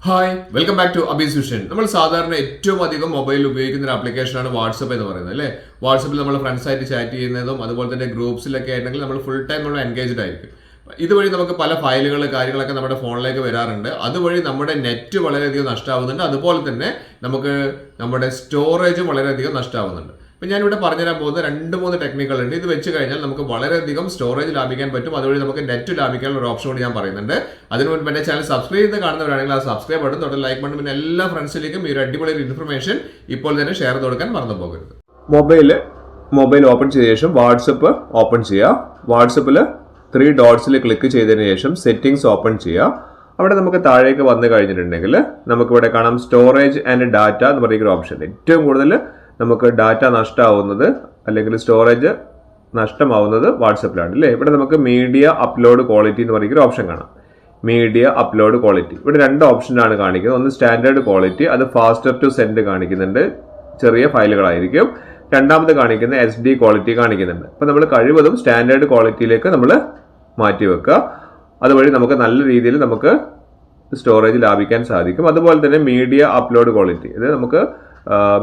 Hi welcome back to Abees vision. നമ്മൾ സാധാരണ ഏറ്റവും അധികം മൊബൈൽ ഉപയോഗിക്കുന്ന ഒരു ആപ്ലിക്കേഷനാണ് വാട്സപ്പ് എന്ന് പറയുന്നത് അല്ലേ. വാട്സപ്പിൽ നമ്മൾ ഫ്രണ്ട്സായിട്ട് ചാറ്റ് ചെയ്യുന്നതും അതുപോലെ തന്നെ ഗ്രൂപ്പ്സിലൊക്കെ ആയിട്ടുണ്ടെങ്കിൽ നമ്മൾ ഫുൾ ടൈം നമ്മൾ എൻഗേജ്ഡ് ആയിരിക്കും. ഇതുവഴി നമുക്ക് പല ഫയലുകൾ കാര്യങ്ങളൊക്കെ നമ്മുടെ ഫോണിലേക്ക് വരാറുണ്ട്. അതുവഴി നമ്മുടെ നെറ്റ് വളരെയധികം നഷ്ടമാവുന്നുണ്ട്. അതുപോലെ തന്നെ നമുക്ക് നമ്മുടെ സ്റ്റോറേജും വളരെയധികം നഷ്ടമാവുന്നുണ്ട്. അപ്പോൾ ഞാനിവിടെ പറഞ്ഞുതരാൻ പോകുന്ന 2-3 ടെക്നിക്കുകളുണ്ട്. ഇത് വെച്ച് കഴിഞ്ഞാൽ നമുക്ക് വളരെയധികം സ്റ്റോറേജ് ലാഭിക്കാൻ പറ്റും. അതുവഴി നമുക്ക് നെറ്റ് ലാഭിക്കാനുള്ള ഒരു ഓപ്ഷൻ കൂടി ഞാൻ പറയുന്നുണ്ട്. അതിന് മുൻപ് എൻ്റെ ചാനൽ സബ്സ്ക്രൈബ് ചെയ്ത് കാണുന്നവരാണെങ്കിൽ ആ സബ്സ്ക്രൈബ് ബട്ടൺ തൊട്ട് ലൈക്ക് ബട്ടൺ പിന്നെ എല്ലാ ഫ്രണ്ട്സിലേക്കും ഈ ഒരു അടിപൊളി ഇൻഫർമേഷൻ ഇപ്പോൾ തന്നെ ഷെയർ ചെയ്ത് കൊടുക്കാൻ മറന്നു പോകരുത്. മൊബൈൽ ഓപ്പൺ ചെയ്ത ശേഷം വാട്സപ്പ് ഓപ്പൺ ചെയ്യുക. വാട്സപ്പിൽ 3 ഡോട്ട്സിൽ ക്ലിക്ക് ചെയ്തതിന് ശേഷം സെറ്റിംഗ്സ് ഓപ്പൺ ചെയ്യുക. അവിടെ നമുക്ക് താഴേക്ക് വന്നു കഴിഞ്ഞിട്ടുണ്ടെങ്കിൽ നമുക്കിവിടെ കാണാം സ്റ്റോറേജ് ആൻഡ് ഡാറ്റ എന്ന് പറയുന്ന ഓപ്ഷൻ. ഏറ്റവും കൂടുതൽ നമുക്ക് ഡാറ്റ നഷ്ടമാവുന്നത് അല്ലെങ്കിൽ സ്റ്റോറേജ് നഷ്ടമാവുന്നത് വാട്സപ്പിലാണ് അല്ലേ. ഇവിടെ നമുക്ക് മീഡിയ അപ്ലോഡ് ക്വാളിറ്റി എന്ന് പറയുന്ന ഓപ്ഷൻ കാണാം. മീഡിയ അപ്ലോഡ് ക്വാളിറ്റി ഇവിടെ 2 ഓപ്ഷനാണ് കാണിക്കുന്നത്. ഒന്ന് സ്റ്റാൻഡേർഡ് ക്വാളിറ്റി, അത് ഫാസ്റ്റർ ടു സെൻഡ് കാണിക്കുന്നുണ്ട്, ചെറിയ ഫയലുകളായിരിക്കും. രണ്ടാമത് കാണിക്കുന്ന SD ക്വാളിറ്റി കാണിക്കുന്നുണ്ട്. അപ്പോൾ നമ്മൾ കഴിവതും സ്റ്റാൻഡേർഡ് ക്വാളിറ്റിയിലേക്ക് നമ്മൾ മാറ്റി വെക്കുക. അതുവഴി നമുക്ക് നല്ല രീതിയിൽ നമുക്ക് സ്റ്റോറേജ് ലാഭിക്കാൻ സാധിക്കും. അതുപോലെ തന്നെ മീഡിയ അപ്ലോഡ് ക്വാളിറ്റി, ഇത് നമുക്ക്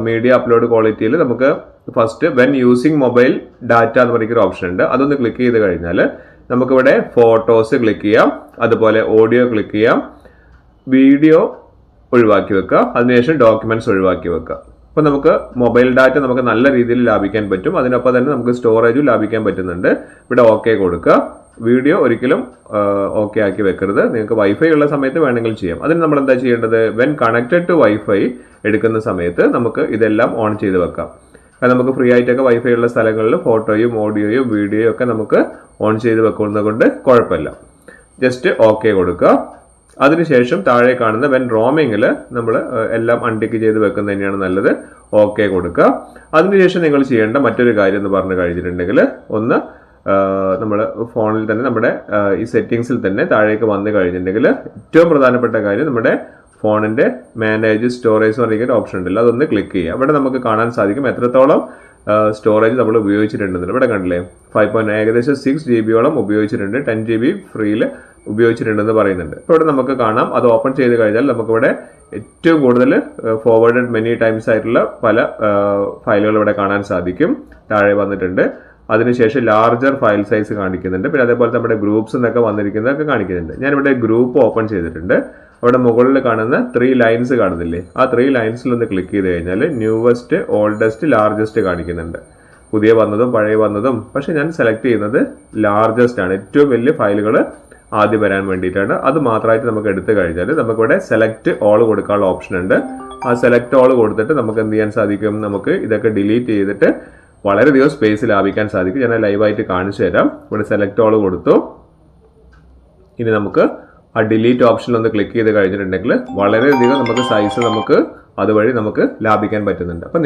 മീഡിയ അപ്ലോഡ് ക്വാളിറ്റിയിൽ നമുക്ക് first when using mobile data എന്ന് പറയുന്ന ഓപ്ഷൻ ഉണ്ട്. അതൊന്ന് ക്ലിക്ക് ചെയ്ത് കഴിഞ്ഞാൽ നമുക്കിവിടെ ഫോട്ടോസ് ക്ലിക്ക് ചെയ്യാം, അതുപോലെ ഓഡിയോ ക്ലിക്ക് ചെയ്യാം, വീഡിയോ ഒഴിവാക്കി വെക്കുക, അതിനുശേഷം ഡോക്യുമെന്റ്സ് ഒഴിവാക്കി വെക്കുക. അപ്പോൾ നമുക്ക് മൊബൈൽ ഡാറ്റ നമുക്ക് നല്ല രീതിയിൽ ലാഭിക്കാൻ പറ്റും. അതിനൊപ്പം തന്നെ നമുക്ക് സ്റ്റോറേജും ലാഭിക്കാൻ പറ്റുന്നുണ്ട്. ഇവിടെ ഓക്കെ കൊടുക്കുക. വീഡിയോ ഒരിക്കലും ഓക്കെ ആക്കി വെക്കരുത്. നിങ്ങൾക്ക് വൈഫൈ ഉള്ള സമയത്ത് വേണമെങ്കിൽ ചെയ്യാം. അതിന് നമ്മൾ എന്താ ചെയ്യേണ്ടത്, വെൻ കണക്റ്റഡ് ടു വൈഫൈ എടുക്കുന്ന സമയത്ത് നമുക്ക് ഇതെല്ലാം ഓൺ ചെയ്ത് വെക്കാം. കാരണം നമുക്ക് ഫ്രീ ആയിട്ടൊക്കെ വൈഫൈ ഉള്ള സ്ഥലങ്ങളിൽ ഫോട്ടോയും ഓഡിയോയും വീഡിയോയും ഒക്കെ നമുക്ക് ഓൺ ചെയ്ത് വെക്കുന്നത് കൊണ്ട് കുഴപ്പമില്ല. ജസ്റ്റ് ഓക്കെ കൊടുക്കുക. അതിനുശേഷം താഴെ കാണുന്ന വെൻ റോമിങ്ങിൽ നമ്മൾ എല്ലാം അൺടിക്ക് ചെയ്ത് വെക്കുന്നത് തന്നെയാണ് നല്ലത്. ഓക്കെ കൊടുക്കുക. അതിനുശേഷം നിങ്ങൾ ചെയ്യേണ്ട മറ്റൊരു കാര്യം എന്ന് പറഞ്ഞു കഴിഞ്ഞിട്ടുണ്ടെങ്കിൽ ഒന്ന് നമ്മൾ ഫോണിൽ തന്നെ നമ്മുടെ ഈ സെറ്റിങ്സിൽ തന്നെ താഴേക്ക് വന്നു കഴിഞ്ഞിട്ടുണ്ടെങ്കിൽ ഏറ്റവും പ്രധാനപ്പെട്ട കാര്യം നമ്മുടെ ഫോണിന്റെ മാനേജ് സ്റ്റോറേജ് എന്ന് പറയുന്ന ഓപ്ഷൻ ഉണ്ടല്ലോ, അതൊന്ന് ക്ലിക്ക് ചെയ്യുക. ഇവിടെ നമുക്ക് കാണാൻ സാധിക്കും എത്രത്തോളം സ്റ്റോറേജ് നമ്മൾ ഉപയോഗിച്ചിട്ടുണ്ടെന്ന്. ഇവിടെ കണ്ടില്ലേ, ഏകദേശം 6 GB ഉപയോഗിച്ചിട്ടുണ്ട്, 10 GB ഫ്രീയിൽ ഉപയോഗിച്ചിട്ടുണ്ടെന്ന് പറയുന്നുണ്ട്. ഇപ്പോൾ ഇവിടെ നമുക്ക് കാണാം, അത് ഓപ്പൺ ചെയ്ത് കഴിഞ്ഞാൽ നമുക്കിവിടെ ഏറ്റവും കൂടുതൽ ഫോർവേഡഡ് മെനി ടൈംസ് ആയിട്ടുള്ള പല ഫയലുകൾ ഇവിടെ കാണാൻ സാധിക്കും. താഴെ വന്നിട്ടുണ്ട്. അതിനുശേഷം ലാർജർ ഫയൽ സൈസ് കാണിക്കുന്നുണ്ട്. പിന്നെ അതേപോലെ നമ്മുടെ ഗ്രൂപ്പ്സ് എന്നൊക്കെ വന്നിരിക്കുന്നതൊക്കെ കാണിക്കുന്നുണ്ട്. ഞാനിവിടെ ഗ്രൂപ്പ് ഓപ്പൺ ചെയ്തിട്ടുണ്ട്. അവിടെ മുകളിൽ കാണുന്ന 3 ലൈൻസ് കാണുന്നില്ലേ, ആ 3 ലൈൻസിൽ ഒന്ന് ക്ലിക്ക് ചെയ്ത് കഴിഞ്ഞാൽ ന്യൂവസ്റ്റ്, ഓൾഡസ്റ്റ്, ലാർജസ്റ്റ് കാണിക്കുന്നുണ്ട്. പുതിയ വന്നതും പഴയ വന്നതും. പക്ഷെ ഞാൻ സെലക്ട് ചെയ്യുന്നത് ലാർജസ്റ്റ് ആണ്. ഏറ്റവും വലിയ ഫയലുകൾ ആദ്യം വരാൻ വേണ്ടിയിട്ടാണ്. അത് മാത്രമായിട്ട് നമുക്ക് എടുത്തു കഴിഞ്ഞാൽ നമുക്കിവിടെ സെലക്ട് ഓൾ കൊടുക്കാനുള്ള ഓപ്ഷൻ ഉണ്ട്. ആ സെലക്ട് ഓൾ കൊടുത്തിട്ട് നമുക്ക് എന്ത് ചെയ്യാൻ സാധിക്കും, നമുക്ക് ഇതൊക്കെ ഡിലീറ്റ് ചെയ്തിട്ട് വളരെയധികം സ്പേസ് ലാഭിക്കാൻ സാധിക്കും. ഞാൻ ലൈവായിട്ട് കാണിച്ചു തരാം. ഇവിടെ സെലക്ട് ഓൾ കൊടുത്തു. ഇനി നമുക്ക് ആ ഡിലീറ്റ് ഓപ്ഷനിൽ ഒന്ന് ക്ലിക്ക് ചെയ്ത് കഴിഞ്ഞിട്ടുണ്ടെങ്കിൽ വളരെയധികം നമുക്ക് സൈസ് നമുക്ക് അതുവഴി നമുക്ക് ലാഭിക്കാൻ പറ്റുന്നുണ്ട്. അപ്പം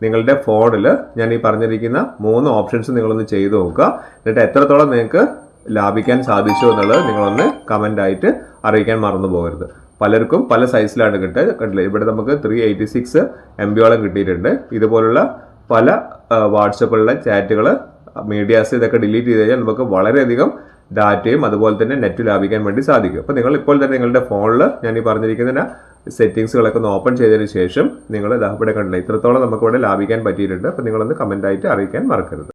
നിങ്ങളുടെ ഫോണിൽ ഞാൻ ഈ പറഞ്ഞിരിക്കുന്ന 3 ഓപ്ഷൻസ് നിങ്ങളൊന്ന് ചെയ്ത് നോക്കുക. എന്നിട്ട് എത്രത്തോളം നിങ്ങൾക്ക് ലാഭിക്കാൻ സാധിച്ചു എന്നുള്ളത് നിങ്ങളൊന്ന് കമൻ്റ് ആയിട്ട് അറിയിക്കാൻ മറന്നു പോകരുത്. പലർക്കും പല സൈസിലാണ് കണ്ടില്ലേ. ഇവിടെ നമുക്ക് 386 MB കിട്ടിയിട്ടുണ്ട്. ഇതുപോലുള്ള പല വാട്സപ്പിലുള്ള ചാറ്റുകൾ, മീഡിയാസ് ഇതൊക്കെ ഡിലീറ്റ് ചെയ്ത് കഴിഞ്ഞാൽ നമുക്ക് വളരെയധികം ഡാറ്റയും അതുപോലെ തന്നെ നെറ്റ് ലാഭിക്കാൻ വേണ്ടി സാധിക്കും. അപ്പോൾ നിങ്ങൾ ഇപ്പോൾ തന്നെ നിങ്ങളുടെ ഫോണിൽ ഞാൻ ഈ പറഞ്ഞിരിക്കുന്ന സെറ്റിങ്സുകളൊക്കെ ഒന്ന് ഓപ്പൺ ചെയ്തതിന് ശേഷം നിങ്ങൾ ഇവിടെ കണ്ടില്ല, ഇത്രത്തോളം നമുക്ക് ഇവിടെ ലാഭിക്കാൻ പറ്റിയിട്ടുണ്ട്. അപ്പോൾ നിങ്ങളൊന്ന് കമൻ്റ് ആയിട്ട് അറിയിക്കാൻ മറക്കരുത്.